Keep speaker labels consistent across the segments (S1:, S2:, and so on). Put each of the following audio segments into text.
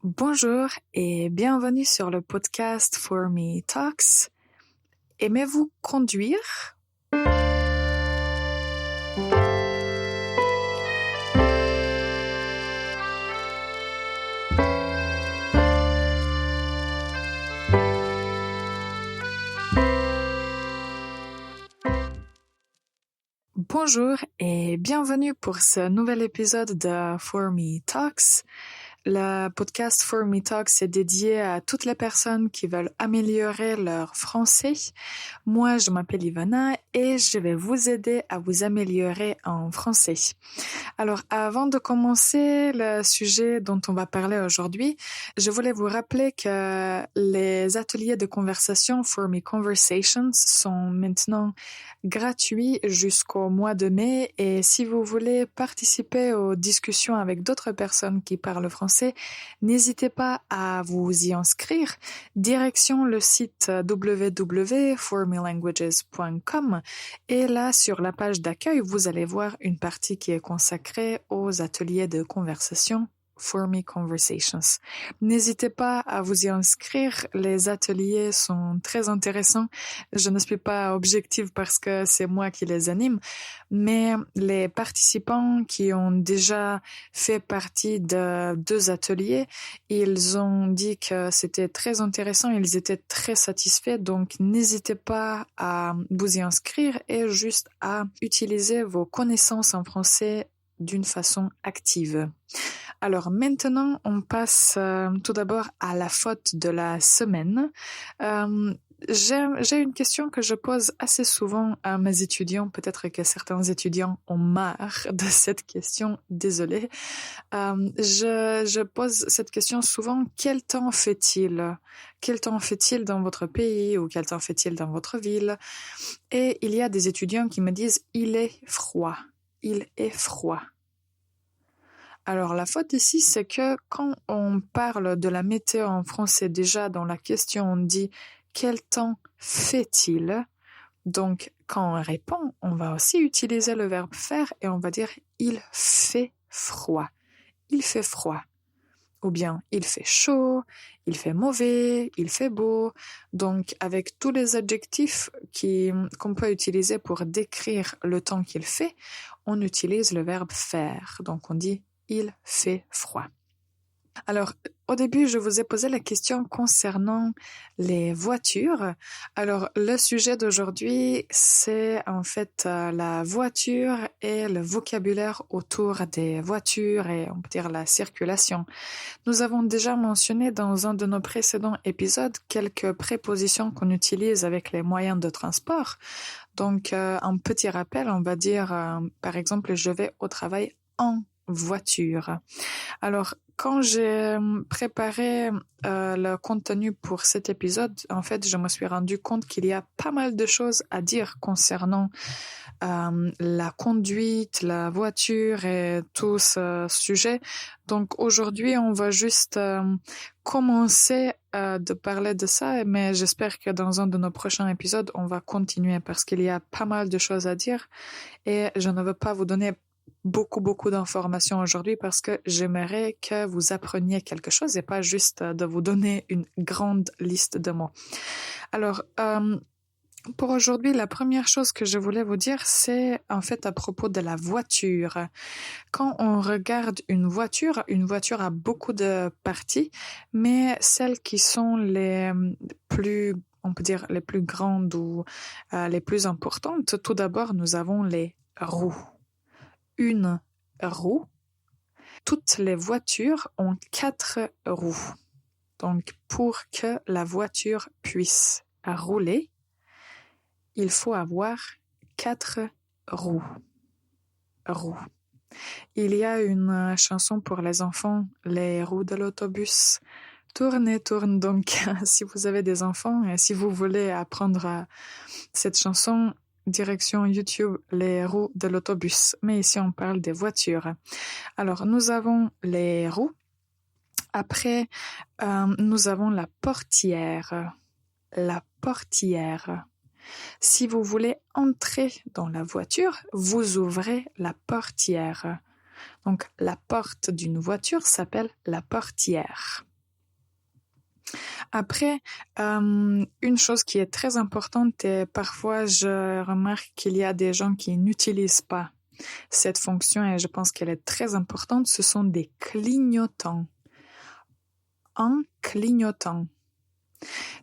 S1: Bonjour et bienvenue sur le podcast For Me Talks. Aimez-vous conduire? Bonjour et bienvenue pour ce nouvel épisode de For Me Talks. Le podcast For Me Talks est dédié à toutes les personnes qui veulent améliorer leur français. Moi, je m'appelle Ivana et je vais vous aider à vous améliorer en français. Alors, avant de commencer le sujet dont on va parler aujourd'hui, je voulais vous rappeler que les ateliers de conversation For Me Conversations sont maintenant gratuits jusqu'au mois de mai et si vous voulez participer aux discussions avec d'autres personnes qui parlent français, n'hésitez pas à vous y inscrire. Direction le site www.formelanguages.com et là, sur la page d'accueil, vous allez voir une partie qui est consacrée aux ateliers de conversation For Me Conversations. N'hésitez pas à vous y inscrire, les ateliers sont très intéressants. Je ne suis pas objective parce que c'est moi qui les anime, mais les participants qui ont déjà fait partie de 2 ateliers, ils ont dit que c'était très intéressant, ils étaient très satisfaits, donc n'hésitez pas à vous y inscrire et juste à utiliser vos connaissances en français d'une façon active. Alors maintenant, on passe tout d'abord à la faute de la semaine. J'ai une question que je pose assez souvent à mes étudiants. Peut-être que certains étudiants ont marre de cette question. Désolée. Je pose cette question souvent. Quel temps fait-il? Quel temps fait-il dans votre pays ou quel temps fait-il dans votre ville? Et il y a des étudiants qui me disent « il est froid ». Il est froid. Alors la faute ici, c'est que quand on parle de la météo en français, déjà dans la question on dit « quel temps fait-il ?» Donc quand on répond, on va aussi utiliser le verbe faire et on va dire « il fait froid ». Il fait froid. Ou bien il fait chaud, il fait mauvais, il fait beau. Donc avec tous les adjectifs qu'on peut utiliser pour décrire le temps qu'il fait, on utilise le verbe faire. Donc on dit il fait froid. Alors, au début, je vous ai posé la question concernant les voitures. Alors, le sujet d'aujourd'hui, c'est en fait la voiture et le vocabulaire autour des voitures et on peut dire la circulation. Nous avons déjà mentionné dans un de nos précédents épisodes quelques prépositions qu'on utilise avec les moyens de transport. Donc, un petit rappel, on va dire, par exemple, je vais au travail en voiture. Alors, quand j'ai préparé le contenu pour cet épisode, en fait, je me suis rendu compte qu'il y a pas mal de choses à dire concernant la conduite, la voiture et tout ce sujet. Donc aujourd'hui, on va juste commencer de parler de ça, mais j'espère que dans un de nos prochains épisodes, on va continuer parce qu'il y a pas mal de choses à dire et je ne veux pas vous donner beaucoup d'informations aujourd'hui parce que j'aimerais que vous appreniez quelque chose et pas juste de vous donner une grande liste de mots. Alors, pour aujourd'hui, la première chose que je voulais vous dire, c'est en fait à propos de la voiture. Quand on regarde une voiture a beaucoup de parties, mais celles qui sont les plus, on peut dire, les plus grandes ou les plus importantes, tout d'abord, nous avons les roues. Une roue. Toutes les voitures ont 4 roues. Donc, pour que la voiture puisse rouler, il faut avoir 4 roues. Il y a une chanson pour les enfants, les roues de l'autobus tournent et tournent. Donc, si vous avez des enfants et si vous voulez apprendre cette chanson, direction YouTube, les roues de l'autobus. Mais ici, on parle des voitures. Alors, nous avons les roues. Après, nous avons la portière. La portière. Si vous voulez entrer dans la voiture, vous ouvrez la portière. Donc, la porte d'une voiture s'appelle la portière. Après, une chose qui est très importante et parfois je remarque qu'il y a des gens qui n'utilisent pas cette fonction et je pense qu'elle est très importante, ce sont des clignotants. En clignotant.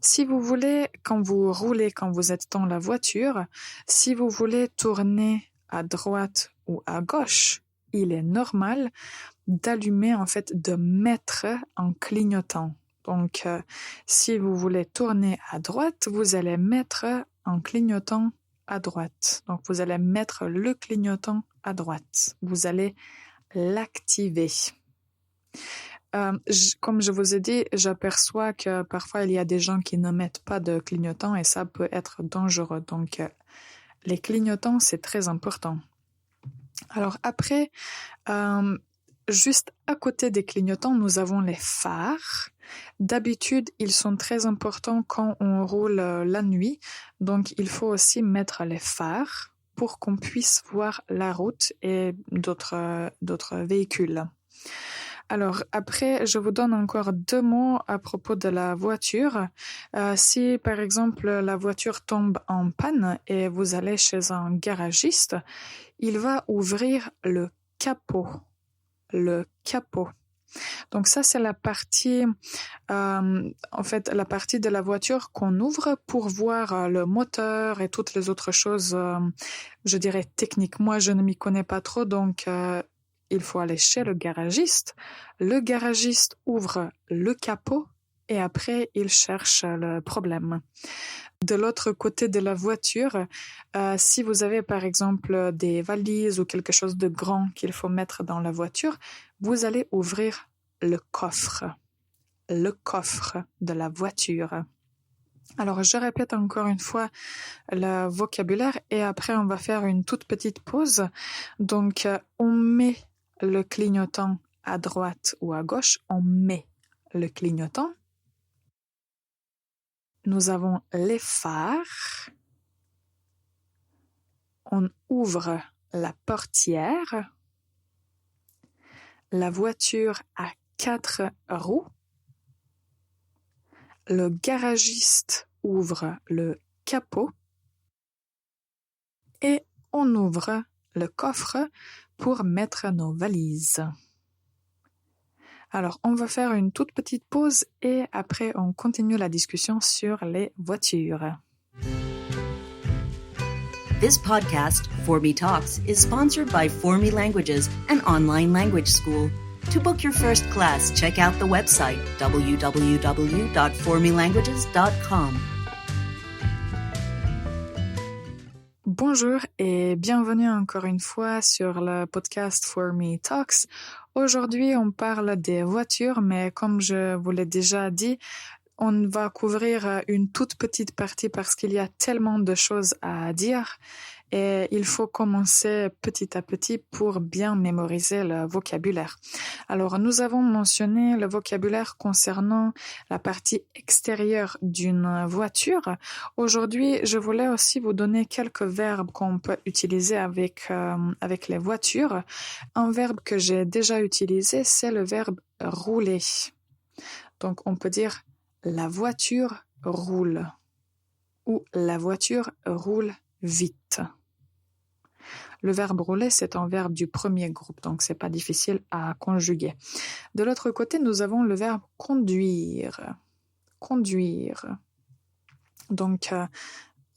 S1: Si vous voulez, quand vous roulez, quand vous êtes dans la voiture, si vous voulez tourner à droite ou à gauche, il est normal d'allumer, en fait, de mettre en clignotant. Donc, si vous voulez tourner à droite, vous allez mettre en clignotant à droite. Donc, vous allez mettre le clignotant à droite. Vous allez l'activer. Comme je vous ai dit, j'aperçois que parfois il y a des gens qui ne mettent pas de clignotants et ça peut être dangereux. Donc, les clignotants, c'est très important. Alors après, juste à côté des clignotants, nous avons les phares. D'habitude, ils sont très importants quand on roule la nuit. Donc, il faut aussi mettre les phares pour qu'on puisse voir la route et d'autres véhicules. Alors après, je vous donne encore 2 mots à propos de la voiture. Si par exemple la voiture tombe en panne et vous allez chez un garagiste, il va ouvrir le capot. Le capot. Donc ça, c'est la partie, en fait, la partie de la voiture qu'on ouvre pour voir le moteur et toutes les autres choses, je dirais techniques. Moi, je ne m'y connais pas trop, donc il faut aller chez le garagiste. Le garagiste ouvre le capot et après, il cherche le problème. De l'autre côté de la voiture, si vous avez par exemple des valises ou quelque chose de grand qu'il faut mettre dans la voiture, vous allez ouvrir le coffre de la voiture. Alors, je répète encore une fois le vocabulaire et après, on va faire une toute petite pause. Donc, on met le clignotant à droite ou à gauche, on met le clignotant. Nous avons les phares. On ouvre la portière. La voiture a 4 roues. Le garagiste ouvre le capot. Et on ouvre le coffre pour mettre nos valises. Alors, on va faire une toute petite pause et après, on continue la discussion sur les voitures.
S2: This podcast, For Me Talks, is sponsored by For Me Languages, an online language school. To book your first class, check out the website www.formelanguages.com.
S1: Bonjour et bienvenue encore une fois sur le podcast For Me Talks. Aujourd'hui, on parle des voitures, mais comme je vous l'ai déjà dit, on va couvrir une toute petite partie parce qu'il y a tellement de choses à dire et il faut commencer petit à petit pour bien mémoriser le vocabulaire. Alors, nous avons mentionné le vocabulaire concernant la partie extérieure d'une voiture. Aujourd'hui, je voulais aussi vous donner quelques verbes qu'on peut utiliser avec les voitures. Un verbe que j'ai déjà utilisé, c'est le verbe rouler. Donc, on peut dire la voiture roule ou la voiture roule vite. Le verbe rouler, c'est un verbe du premier groupe, donc c'est pas difficile à conjuguer. De l'autre côté, nous avons le verbe conduire. Conduire. Donc,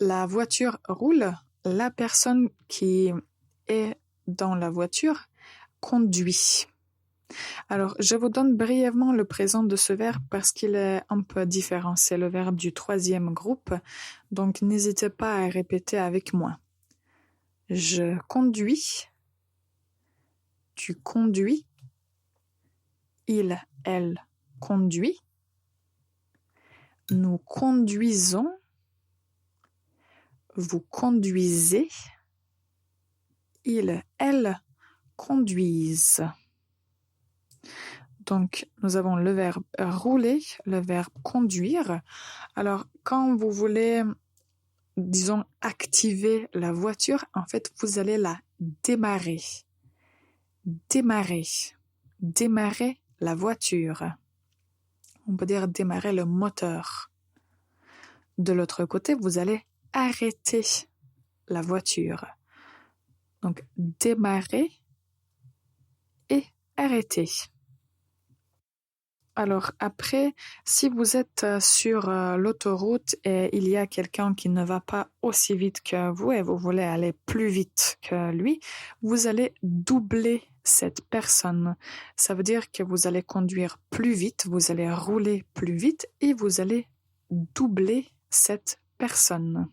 S1: la voiture roule, la personne qui est dans la voiture conduit. Alors, je vous donne brièvement le présent de ce verbe parce qu'il est un peu différent. C'est le verbe du troisième groupe, donc n'hésitez pas à répéter avec moi. Je conduis, tu conduis, il, elle conduit, nous conduisons, vous conduisez, il, elle conduisent. Donc, nous avons le verbe rouler, le verbe conduire. Alors, quand vous voulez, disons, activer la voiture, en fait, vous allez la démarrer. Démarrer. Démarrer la voiture. on peut dire démarrer le moteur. De l'autre côté, vous allez arrêter la voiture. Donc, démarrer et arrêter. Alors après, si vous êtes sur l'autoroute et il y a quelqu'un qui ne va pas aussi vite que vous et vous voulez aller plus vite que lui, vous allez doubler cette personne. Ça veut dire que vous allez conduire plus vite, vous allez rouler plus vite et vous allez doubler cette personne.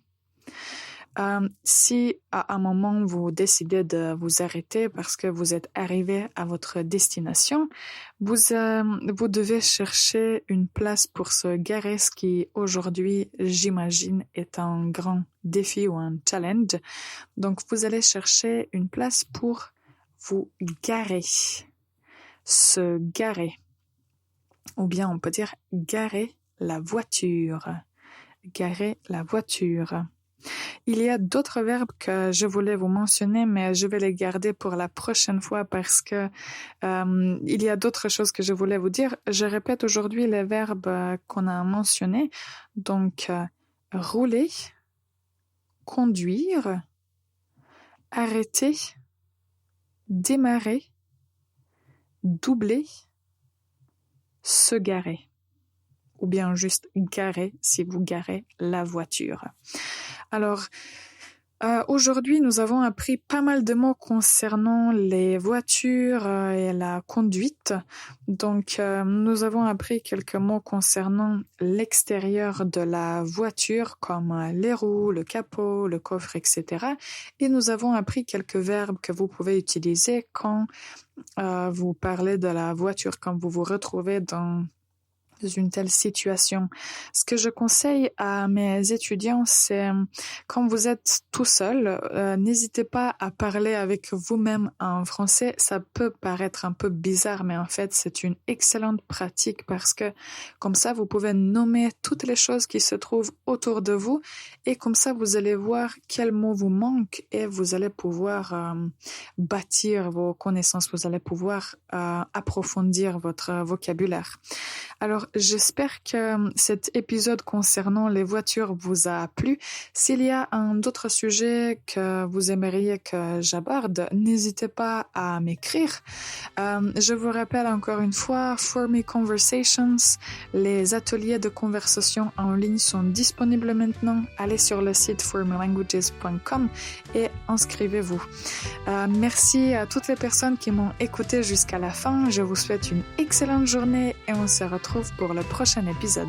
S1: Si à un moment vous décidez de vous arrêter parce que vous êtes arrivé à votre destination, vous devez chercher une place pour se garer, ce qui aujourd'hui, j'imagine, est un grand défi ou un challenge. Donc vous allez chercher une place pour vous garer, se garer, ou bien on peut dire garer la voiture, garer la voiture. Il y a d'autres verbes que je voulais vous mentionner, mais je vais les garder pour la prochaine fois parce que il y a d'autres choses que je voulais vous dire. Je répète aujourd'hui les verbes qu'on a mentionnés. Donc, rouler, conduire, arrêter, démarrer, doubler, se garer. Ou bien juste garer si vous garez la voiture. Alors, aujourd'hui, nous avons appris pas mal de mots concernant les voitures et la conduite. Donc, nous avons appris quelques mots concernant l'extérieur de la voiture, comme les roues, le capot, le coffre, etc. Et nous avons appris quelques verbes que vous pouvez utiliser quand vous parlez de la voiture, quand vous vous retrouvez dans une telle situation. Ce que je conseille à mes étudiants, c'est quand vous êtes tout seul, n'hésitez pas à parler avec vous-même en français. Ça peut paraître un peu bizarre, mais en fait, c'est une excellente pratique parce que comme ça, vous pouvez nommer toutes les choses qui se trouvent autour de vous et comme ça, vous allez voir quels mots vous manquent et vous allez pouvoir bâtir vos connaissances, vous allez pouvoir approfondir votre vocabulaire. Alors, j'espère que cet épisode concernant les voitures vous a plu. S'il y a un autre sujet que vous aimeriez que j'aborde, n'hésitez pas à m'écrire. Je vous rappelle encore une fois, For Me Conversations, les ateliers de conversation en ligne sont disponibles maintenant. Allez sur le site formelanguages.com et inscrivez-vous. Merci à toutes les personnes qui m'ont écouté jusqu'à la fin. Je vous souhaite une excellente journée et on se retrouve pour le prochain épisode.